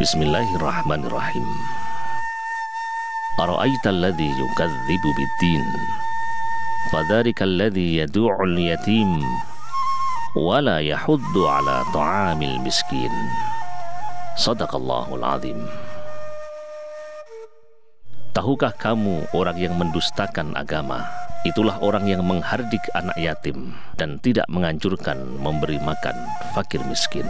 Bismillahirrahmanirrahim. Ara'aita alladhi yukadzibu biddin fadzalika alladhi yadu'ul yatim wala yahuddu ala ta'amil miskin. Shadaqallahul azim. Tahukah kamu orang yang mendustakan agama? Itulah orang yang menghardik anak yatim dan tidak menganjurkan memberi makan fakir miskin.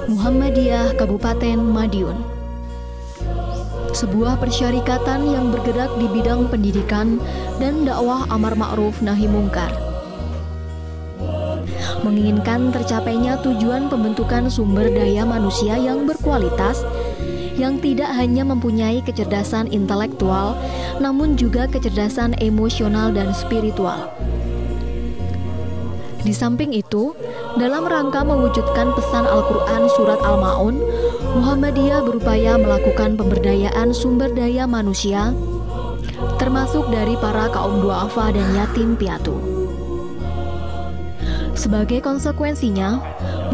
Muhammadiyah Kabupaten Madiun, sebuah persyarikatan yang bergerak di bidang pendidikan dan dakwah amar ma'ruf nahi mungkar, menginginkan tercapainya tujuan pembentukan sumber daya manusia yang berkualitas, yang tidak hanya mempunyai kecerdasan intelektual, namun juga kecerdasan emosional dan spiritual. Di samping itu, dalam rangka mewujudkan pesan Al-Quran Surat Al-Ma'un, Muhammadiyah berupaya melakukan pemberdayaan sumber daya manusia, termasuk dari para kaum duafa dan yatim piatu. Sebagai konsekuensinya,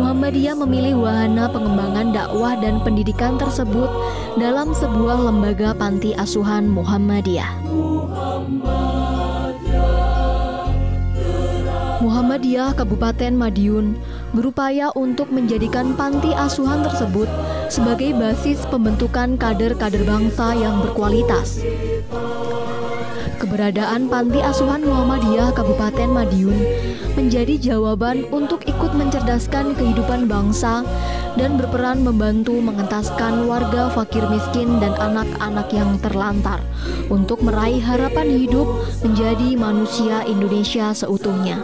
Muhammadiyah memilih wahana pengembangan dakwah dan pendidikan tersebut dalam sebuah lembaga panti asuhan Muhammadiyah. Muhammadiyah Kabupaten Madiun berupaya untuk menjadikan panti asuhan tersebut sebagai basis pembentukan kader-kader bangsa yang berkualitas. Keberadaan panti asuhan Muhammadiyah Kabupaten Madiun menjadi jawaban untuk ikut mencerdaskan kehidupan bangsa dan berperan membantu mengentaskan warga fakir miskin dan anak-anak yang terlantar untuk meraih harapan hidup menjadi manusia Indonesia seutuhnya.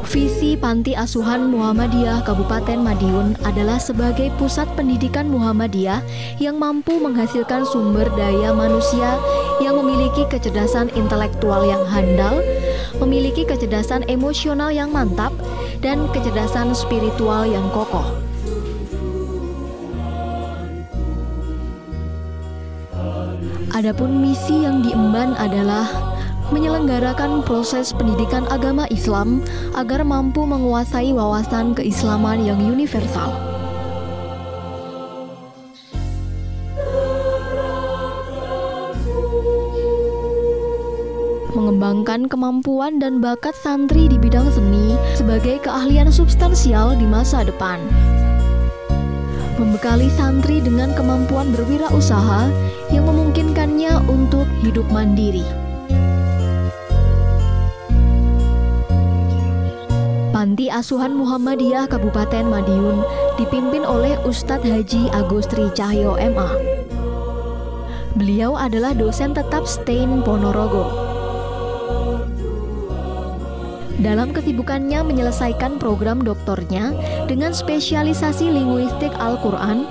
Visi Panti Asuhan Muhammadiyah Kabupaten Madiun adalah sebagai pusat pendidikan Muhammadiyah yang mampu menghasilkan sumber daya manusia yang memiliki kecerdasan intelektual yang handal, memiliki kecerdasan emosional yang mantap, dan kecerdasan spiritual yang kokoh. Adapun misi yang diemban adalah menyelenggarakan proses pendidikan agama Islam agar mampu menguasai wawasan keislaman yang universal. Mengembangkan kemampuan dan bakat santri di bidang seni sebagai keahlian substansial di masa depan. Membekali santri dengan kemampuan berwirausaha yang memungkinkannya untuk hidup mandiri. Panti Asuhan Muhammadiyah Kabupaten Madiun dipimpin oleh Ustadz Haji Agustri Cahyo MA. Beliau adalah dosen tetap STAIN Ponorogo. Dalam kesibukannya menyelesaikan program doktornya dengan spesialisasi linguistik Al-Quran,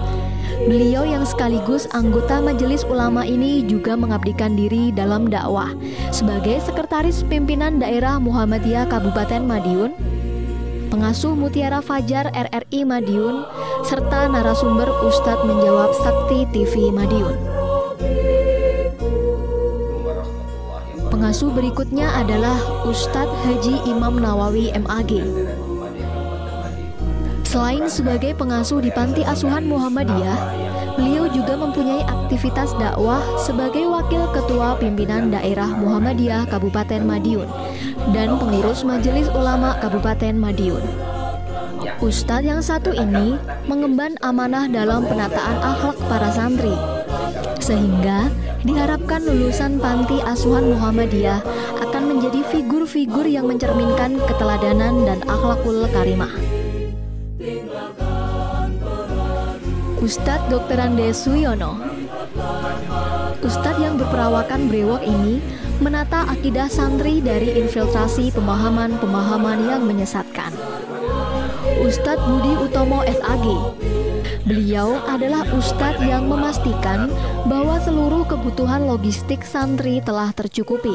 beliau yang sekaligus anggota Majelis Ulama ini juga mengabdikan diri dalam dakwah sebagai Sekretaris Pimpinan Daerah Muhammadiyah Kabupaten Madiun, pengasuh Mutiara Fajar RRI Madiun, serta narasumber Ustadz Menjawab Sakti TV Madiun. Pengasuh berikutnya adalah Ustadz Haji Imam Nawawi MAG. Selain sebagai pengasuh di Panti Asuhan Muhammadiyah, beliau juga mempunyai aktivitas dakwah sebagai Wakil Ketua Pimpinan Daerah Muhammadiyah Kabupaten Madiun dan pengurus Majelis Ulama Kabupaten Madiun. Ustadz yang satu ini mengemban amanah dalam penataan akhlak para santri, sehingga diharapkan lulusan Panti Asuhan Muhammadiyah akan menjadi figur-figur yang mencerminkan keteladanan dan akhlakul karimah. Ustadz Dr. Andes Suyono. Ustadz yang berperawakan brewok ini menata akidah santri dari infiltrasi pemahaman-pemahaman yang menyesatkan. Ustadz Budi Utomo SAG Beliau adalah ustadz yang memastikan bahwa seluruh kebutuhan logistik santri telah tercukupi.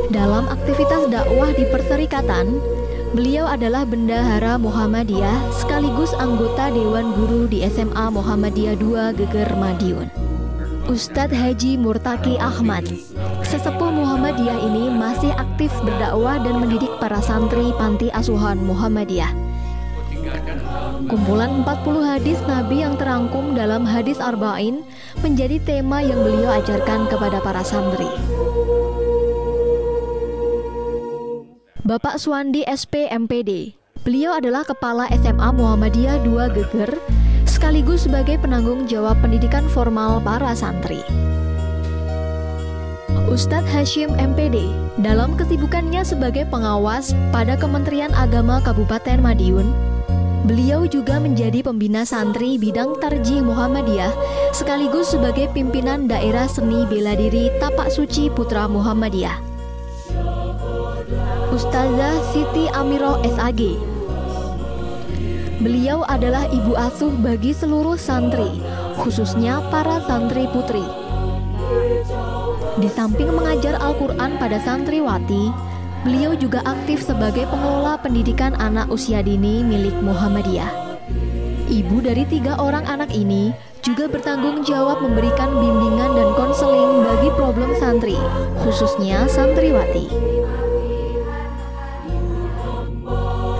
Dalam aktivitas dakwah di perserikatan, beliau adalah bendahara Muhammadiyah sekaligus anggota Dewan Guru di SMA Muhammadiyah 2 Geger Madiun. Ustadz Haji Murtaki Ahmad, sesepuh Muhammadiyah ini masih aktif berdakwah dan mendidik para santri panti asuhan Muhammadiyah. Kumpulan 40 hadis Nabi yang terangkum dalam hadis Arba'in menjadi tema yang beliau ajarkan kepada para santri. Bapak Suwandi SP MPD, beliau adalah Kepala SMA Muhammadiyah 2 Geger, sekaligus sebagai penanggung jawab pendidikan formal para santri. Ustadz Hashim MPD, dalam kesibukannya sebagai pengawas pada Kementerian Agama Kabupaten Madiun, beliau juga menjadi pembina santri bidang Tarjih Muhammadiyah, sekaligus sebagai pimpinan daerah seni bela diri Tapak Suci Putra Muhammadiyah. Ustazah Siti Amiroh SAG, beliau adalah ibu asuh bagi seluruh santri, khususnya para santri putri. Di samping mengajar Al-Quran pada santriwati, beliau juga aktif sebagai pengelola pendidikan anak usia dini milik Muhammadiyah. Ibu dari 3 orang anak ini juga bertanggung jawab memberikan bimbingan dan konseling bagi problem santri, khususnya santriwati.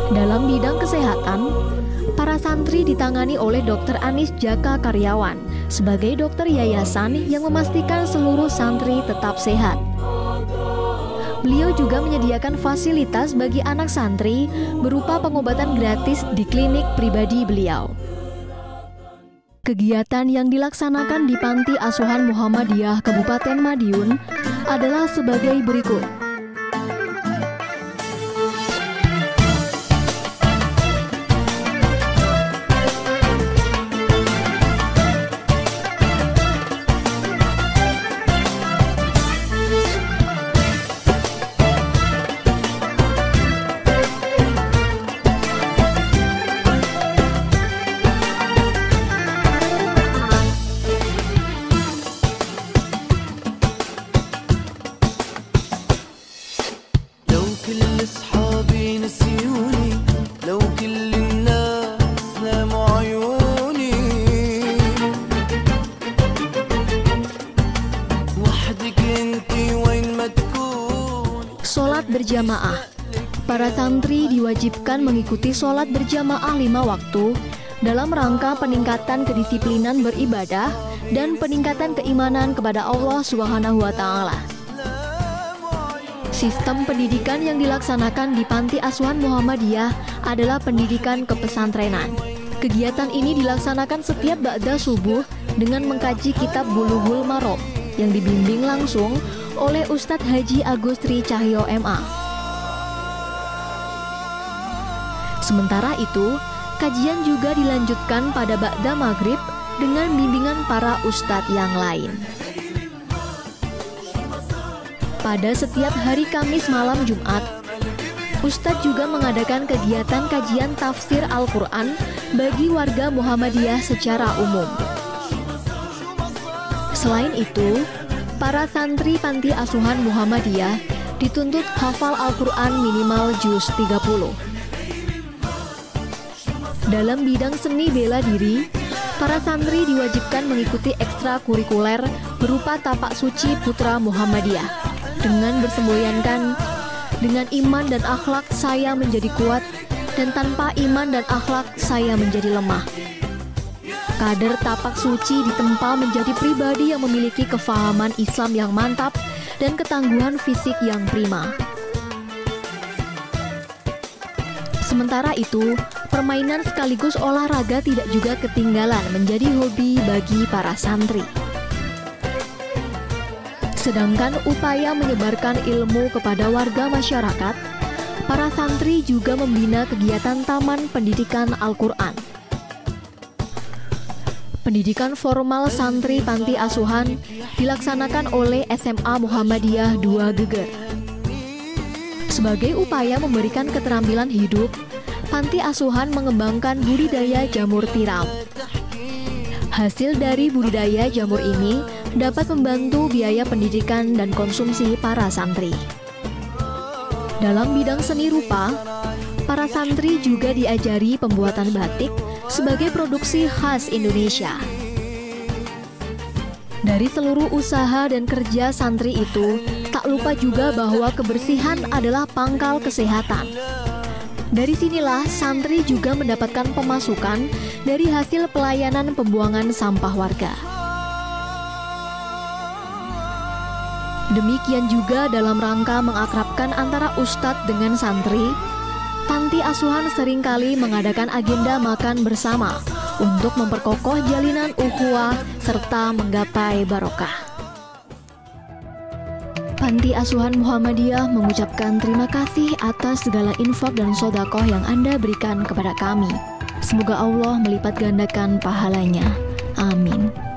Dalam bidang kesehatan, para santri ditangani oleh Dr. Anis Jaka Karyawan sebagai dokter yayasan yang memastikan seluruh santri tetap sehat. Beliau juga menyediakan fasilitas bagi anak santri berupa pengobatan gratis di klinik pribadi beliau. Kegiatan yang dilaksanakan di Panti Asuhan Muhammadiyah Kabupaten Madiun adalah sebagai berikut. Sholat berjamaah. Para santri diwajibkan mengikuti sholat berjamaah 5 waktu dalam rangka peningkatan kedisiplinan beribadah dan peningkatan keimanan kepada Allah Subhanahu wa Ta'ala. Sistem pendidikan yang dilaksanakan di Panti Asuhan Muhammadiyah adalah pendidikan kepesantrenan. Kegiatan ini dilaksanakan setiap ba'da subuh dengan mengkaji kitab Bulughul Maram yang dibimbing langsung oleh Ustadz Haji Agustri Cahyo MA. Sementara itu, kajian juga dilanjutkan pada ba'da maghrib dengan bimbingan para ustadz yang lain. Pada setiap hari Kamis malam Jumat, Ustadz juga mengadakan kegiatan kajian tafsir Al-Quran bagi warga Muhammadiyah secara umum. Selain itu, para santri Panti Asuhan Muhammadiyah dituntut hafal Al-Quran minimal juz 30. Dalam bidang seni bela diri, para santri diwajibkan mengikuti ekstrakurikuler berupa Tapak Suci Putra Muhammadiyah dengan bersemboyankan, dengan iman dan akhlak saya menjadi kuat, dan tanpa iman dan akhlak saya menjadi lemah. Kader Tapak Suci ditempa menjadi pribadi yang memiliki kefahaman Islam yang mantap dan ketangguhan fisik yang prima. Sementara itu, permainan sekaligus olahraga tidak juga ketinggalan menjadi hobi bagi para santri. Sedangkan upaya menyebarkan ilmu kepada warga masyarakat, para santri juga membina kegiatan Taman Pendidikan Al-Quran. Pendidikan formal santri Panti Asuhan dilaksanakan oleh SMA Muhammadiyah 2 Geger. Sebagai upaya memberikan keterampilan hidup, panti asuhan mengembangkan budidaya jamur tiram. Hasil dari budidaya jamur ini dapat membantu biaya pendidikan dan konsumsi para santri. Dalam bidang seni rupa, para santri juga diajari pembuatan batik sebagai produksi khas Indonesia. Dari seluruh usaha dan kerja santri itu, tak lupa juga bahwa kebersihan adalah pangkal kesehatan. Dari sinilah santri juga mendapatkan pemasukan dari hasil pelayanan pembuangan sampah warga. Demikian juga dalam rangka mengakrabkan antara ustadz dengan santri, panti asuhan seringkali mengadakan agenda makan bersama untuk memperkokoh jalinan ukhuwah serta menggapai barokah. Panti Asuhan Muhammadiyah mengucapkan terima kasih atas segala infak dan sedekah yang Anda berikan kepada kami. Semoga Allah melipat gandakan pahalanya. Amin.